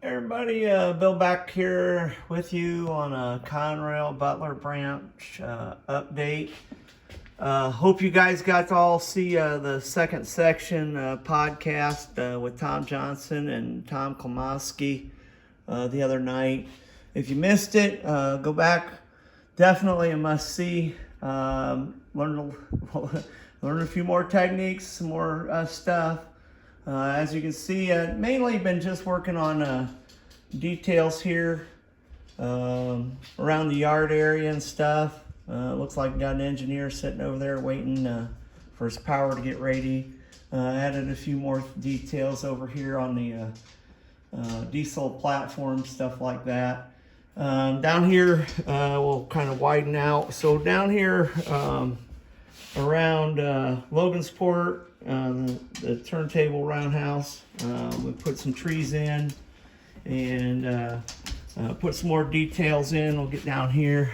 Everybody, Bill back here with you on a Conrail Butler branch update. Hope you guys got to all see the second section podcast with Tom Johnson and Tom Klomoski the other night. If you missed it, go back. Definitely a must see. Learn a few more techniques, some more stuff. As you can see, mainly been just working on details here around the yard area and stuff. Looks like got an engineer sitting over there waiting for his power to get ready. Added a few more details over here on the diesel platform, stuff like that. Down here, we'll kind of widen out. So down here around Logansport, the turntable roundhouse, we put some trees in and put some more details in. We'll get down here.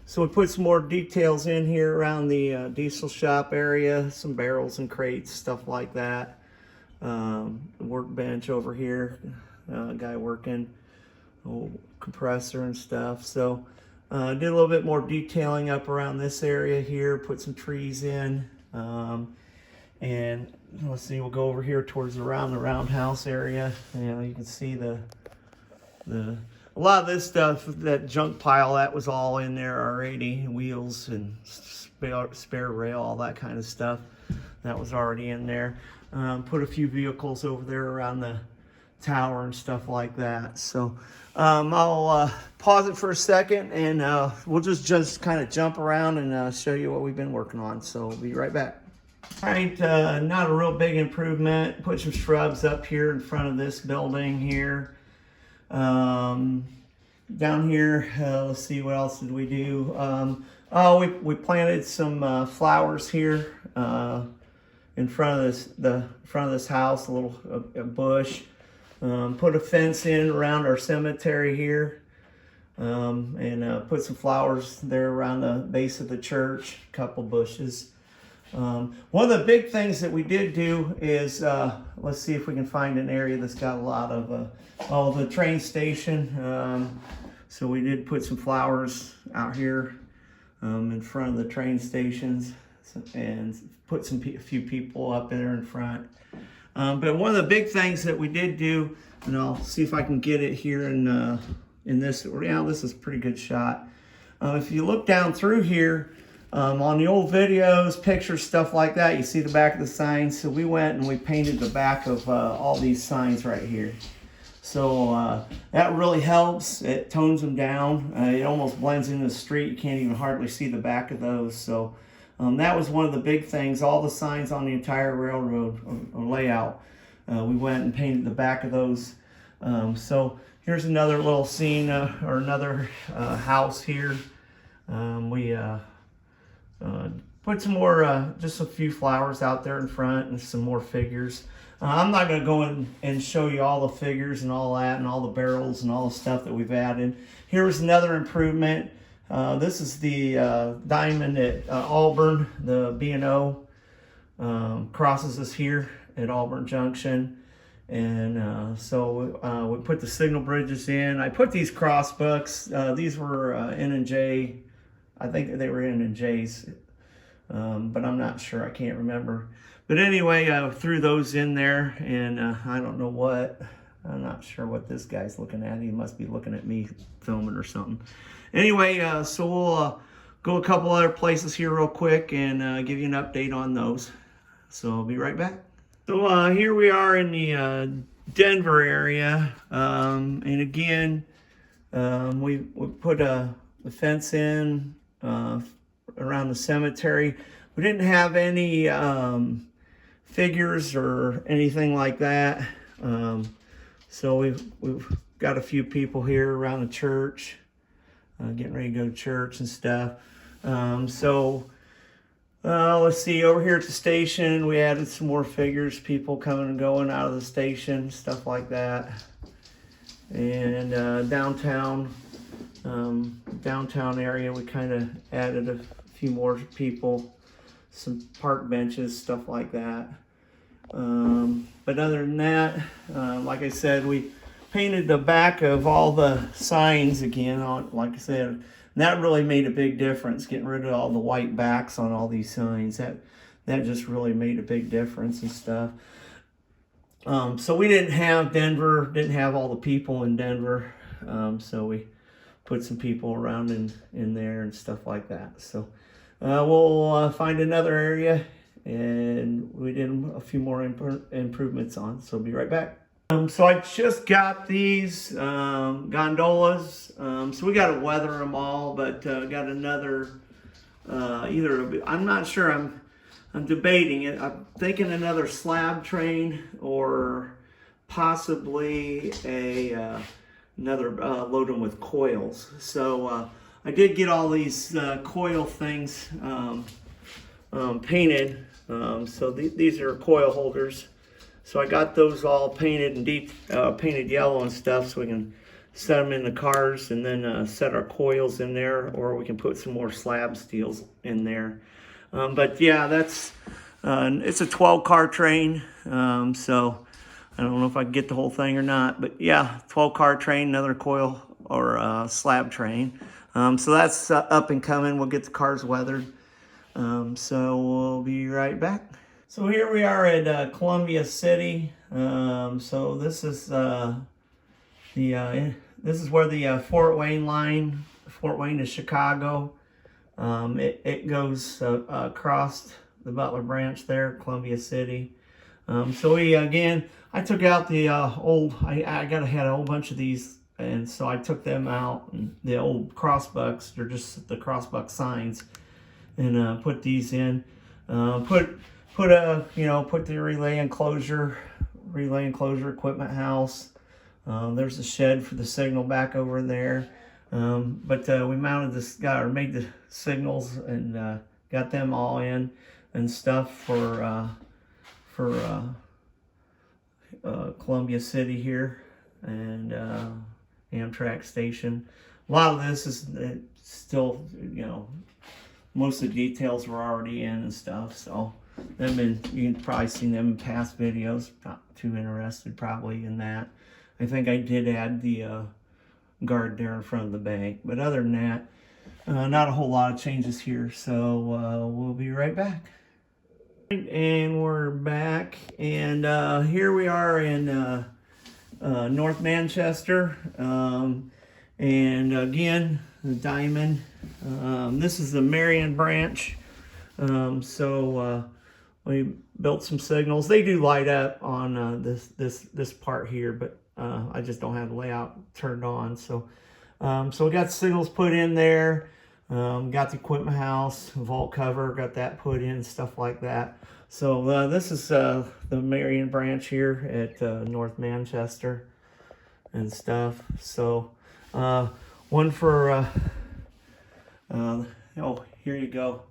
So we put some more details in here around the diesel shop area, some barrels and crates, stuff like that. Workbench over here, guy working, compressor and stuff. So did a little bit more detailing up around this area here, put some trees in. And let's see, we'll go over here towards around the roundhouse area. You can see a lot of this stuff, that junk pile, that was all in there already. Wheels and spare rail, all that kind of stuff. That was already in there. Put a few vehicles over there around the tower and stuff like that. So I'll pause it for a second and we'll just kind of jump around and show you what we've been working on. So we'll be right back. All right, not a real big improvement. Put some shrubs up here in front of this building here. Down here, let's see, what else did we do? We planted some flowers here in front of this house, a bush. Put a fence in around our cemetery here, and put some flowers there around the base of the church, a couple bushes. One of the big things that we did do is, let's see if we can find an area that's got a lot of, the train station. So we did put some flowers out here in front of the train stations and put a few people up there in front. But one of the big things that we did do, and I'll see if I can get it here in this, this is a pretty good shot. If you look down through here, on the old videos, pictures, stuff like that, you see the back of the signs. So we went and we painted the back of all these signs right here. So that really helps. It tones them down. It almost blends into the street. You can't even hardly see the back of those. So that was one of the big things. All the signs on the entire railroad layout, we went and painted the back of those. So here's another little scene or another house here. We put some more, just a few flowers out there in front and some more figures. I'm not going to go in and show you all the figures and all that and all the barrels and all the stuff that we've added. Here's another improvement. This is the diamond at Auburn. The B&O crosses us here at Auburn Junction. And so we put the signal bridges in. I put these cross bucks. These were N&J. I think they were N&J's, but I'm not sure. I can't remember. But anyway, I threw those in there, and I don't know what. I'm not sure what this guy's looking at. He must be looking at me filming or something. Anyway, so we'll go a couple other places here real quick and give you an update on those. So I'll be right back. So here we are in the Denver area, and again, we put the fence in around the cemetery. We didn't have any figures or anything like that. So we've got a few people here around the church, getting ready to go to church and stuff. Let's see, over here at the station, we added some more figures, people coming and going out of the station, stuff like that. And downtown area, we kind of added a few more people, some park benches, stuff like that. But other than that, like I said, we painted the back of all the signs again, on, like I said, and that really made a big difference, getting rid of all the white backs on all these signs. That just really made a big difference and stuff. So we didn't have all the people in Denver, so we put some people around in there and stuff like that. So we'll find another area, and we did a few more improvements on, so we'll be right back. So I just got these gondolas. So we got to weather them all, but got another, I'm not sure, I'm debating it. I'm thinking another slab train, or possibly another load them with coils. So I did get all these coil things painted. So these are coil holders. So I got those all painted and painted yellow and stuff, so we can set them in the cars and then set our coils in there, or we can put some more slab steels in there. But yeah, that's it's a 12-car train, so I don't know if I can get the whole thing or not, but yeah, 12-car train, another coil or slab train. So that's up and coming. We'll get the cars weathered. So we'll be right back. So here we are at Columbia City. So this is this is where the Fort Wayne line, Fort Wayne to Chicago. It goes across the Butler branch there, Columbia City. So I took out the old, I had a whole bunch of these, and so I took them out, and the old crossbucks, they're just the crossbuck signs, and put these in. Put the relay enclosure equipment house. There's a shed for the signal back over there. But we mounted this guy, or made the signals, and got them all in and stuff for Columbia City here, and Amtrak station. A lot of this is still, most of the details were already in and stuff. So you can probably seen them in past videos. Not too interested probably in that. I think I did add the guard there in front of the bank, but other than that, not a whole lot of changes here. So we'll be right back. And we're back, and here we are in North Manchester, and again, the Diamond. This is the Marion branch. So we built some signals. They do light up on this part here, but I just don't have the layout turned on. So we got signals put in there. Got the equipment house, vault cover, got that put in, stuff like that. So this is the Marion branch here at North Manchester and stuff. So one for here you go.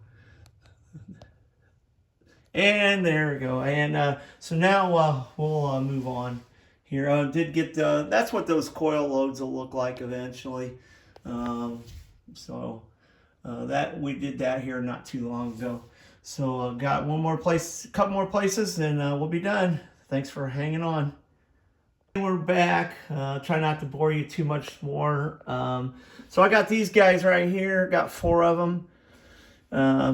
And there we go. And so now we'll move on here. Did get that's what those coil loads will look like eventually. That we did that here not too long ago. So got one more place, a couple more places, and we'll be done. Thanks for hanging on. We're back. Try not to bore you too much more. So I got these guys right here. Got 4 of them.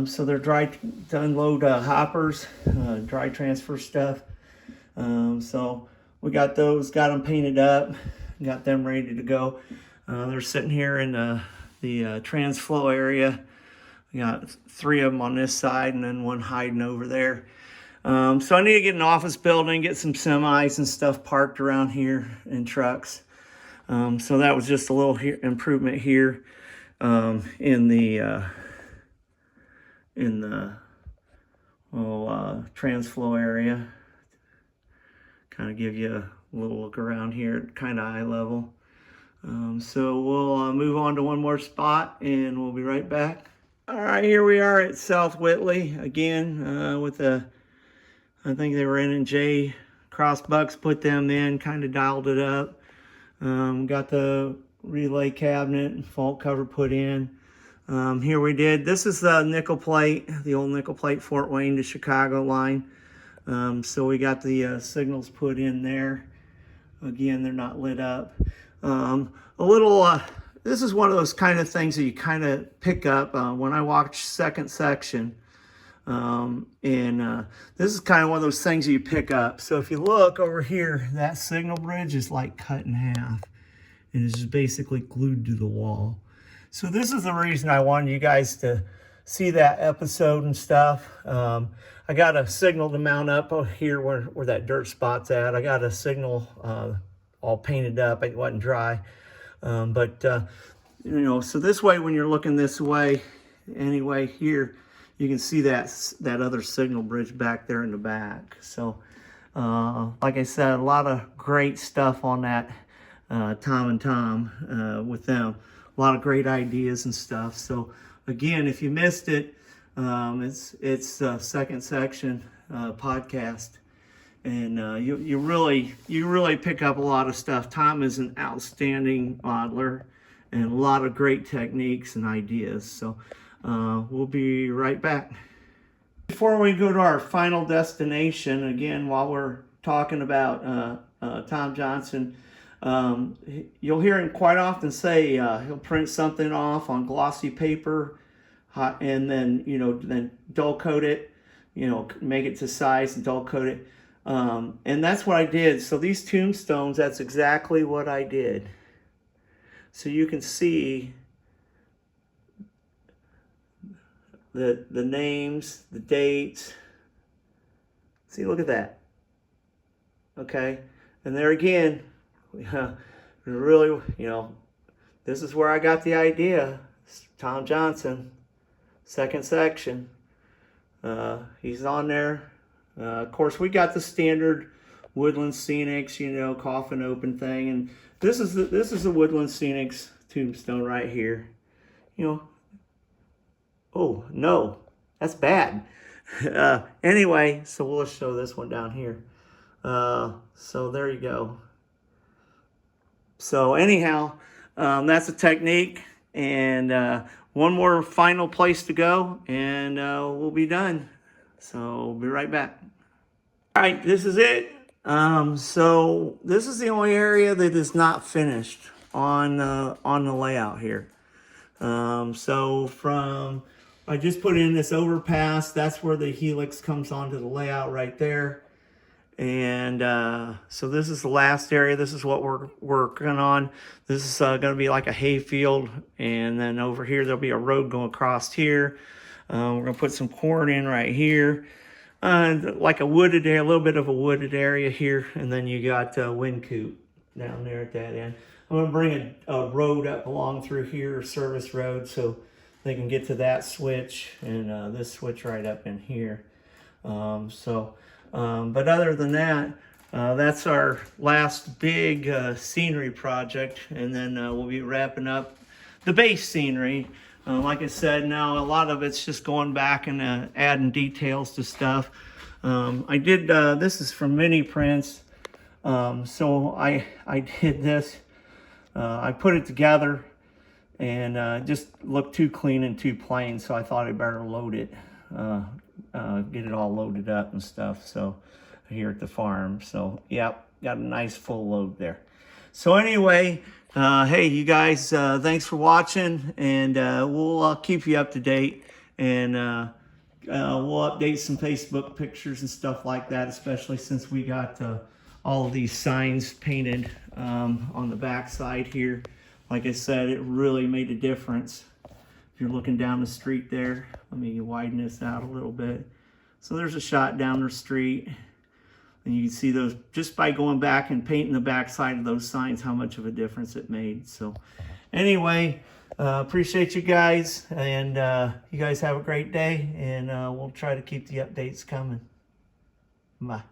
So they're dry to unload hoppers, dry transfer stuff. So we got those, got them painted up, got them ready to go. They're sitting here in the Transflow area. We got 3 of them on this side, and then 1 hiding over there. So I need to get an office building, get some semis and stuff parked around here, and trucks. So that was just a little improvement here in the Transflow area. Kind of give you a little look around here, kind of eye level. So we'll move on to one more spot, and we'll be right back. All right, here we are at South Whitley again with I think they were N&J crossbucks, put them in, kind of dialed it up. Got the relay cabinet and fault cover put in. Here we did, this is the nickel plate, the old nickel plate Fort Wayne to Chicago line. So we got the signals put in there. Again, they're not lit up. A little, this is one of those kind of things that you kind of pick up when I watch Second Section. This is kind of one of those things that you pick up. So if you look over here, that signal bridge is like cut in half. And it's just basically glued to the wall. So this is the reason I wanted you guys to see that episode and stuff. I got a signal to mount up here where that dirt spot's at. I got a signal all painted up. It wasn't dry. You know, so this way when you're looking this way, anyway, here, you can see that other signal bridge back there in the back. So, like I said, a lot of great stuff on that Tom and Tom with them. A lot of great ideas and stuff. So, again, if you missed it, it's Second Section podcast, and you really pick up a lot of stuff. Tom is an outstanding modeler, and a lot of great techniques and ideas. So we'll be right back. Before we go to our final destination, again, while we're talking about Tom Johnson, you'll hear him quite often say he'll print something off on glossy paper, and then then dull coat it, make it to size and dull coat it, and that's what I did. So these tombstones, that's exactly what I did. So you can see the names, the dates. See, look at that. Okay, and there again, really, this is where I got the idea. Tom Johnson, Second Section. He's on there. Of course, we got the standard Woodland Scenics, coffin open thing, and this is the Woodland Scenics tombstone right here. Oh no, that's bad. Anyway, so we'll show this one down here. So there you go. So anyhow, that's a technique, and one more final place to go, and we'll be done. So we'll be right back. All right, this is it. So this is the only area that is not finished on the layout here. So I just put in this overpass. That's where the helix comes onto the layout right there. And so this is the last area. This is what we're working on. This is going to be like a hay field. And then over here, there'll be a road going across here. We're going to put some corn in right here. Like a wooded area, a little bit of a wooded area here. And then you got wind coop down there at that end. I'm going to bring a road up along through here, a service road, so they can get to that switch and this switch right up in here. But other than that, that's our last big scenery project, and then we'll be wrapping up the base scenery. Like I said, now a lot of it's just going back and adding details to stuff. I did, this is from mini prints, so I did this. I put it together, and it just looked too clean and too plain, so I thought I'd better load it. Get it all loaded up and stuff, so here at the farm. So yep, got a nice full load there. So anyway, hey, you guys, thanks for watching, and we'll keep you up to date, and we'll update some Facebook pictures and stuff like that, especially since we got all of these signs painted on the back side here. Like I said, it really made a difference. If you're looking down the street there, let me widen this out a little bit. So there's a shot down the street, and you can see those just by going back and painting the back side of those signs, how much of a difference it made. So anyway, appreciate you guys, and you guys have a great day, and we'll try to keep the updates coming. Bye.